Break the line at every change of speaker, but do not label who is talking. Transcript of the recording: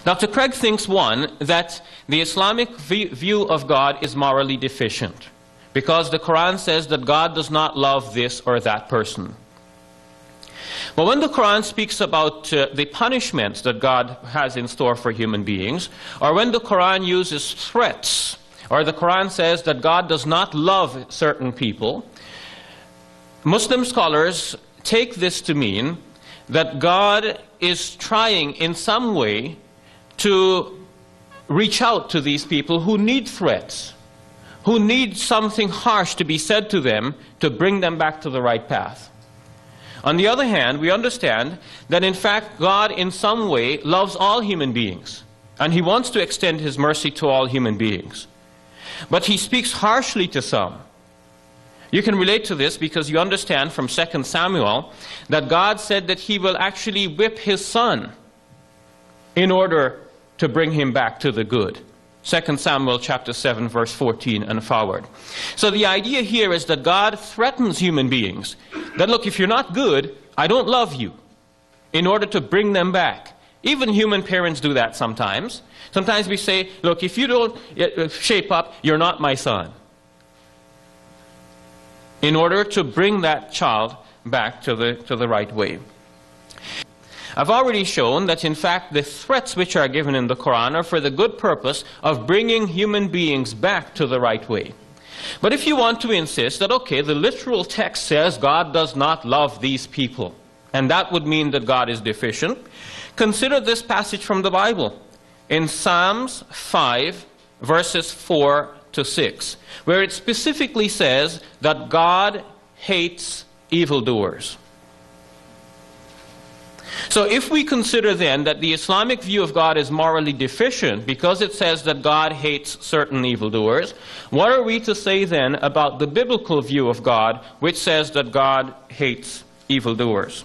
Dr. Craig thinks, one, that the Islamic view of God is morally deficient, because the Quran says that God does not love this or that person. But when the Quran speaks about the punishments that God has in store for human beings, or when the Quran uses threats, or the Quran says that God does not love certain people, Muslim scholars take this to mean that God is trying in some way to reach out to these people who need threats, who need something harsh to be said to them to bring them back to the right path. On the other hand, we understand that in fact God in some way loves all human beings, and He wants to extend His mercy to all human beings. But He speaks harshly to some. You can relate to this because you understand from 2 Samuel that God said that He will actually whip His son in order to bring him back to the good. 2 Samuel chapter 7 verse 14 and forward. So the idea here is that God threatens human beings. That look, if you're not good, I don't love you, in order to bring them back. Even human parents do that sometimes. Sometimes we say, look, if you don't shape up, you're not my son. In order to bring that child back to the right way. I've already shown that in fact the threats which are given in the Quran are for the good purpose of bringing human beings back to the right way. But if you want to insist that, okay, the literal text says God does not love these people, and that would mean that God is deficient, consider this passage from the Bible in Psalms 5 verses 4 to 6, where it specifically says that God hates evildoers. So if we consider then that the Islamic view of God is morally deficient because it says that God hates certain evildoers, what are we to say then about the biblical view of God, which says that God hates evildoers?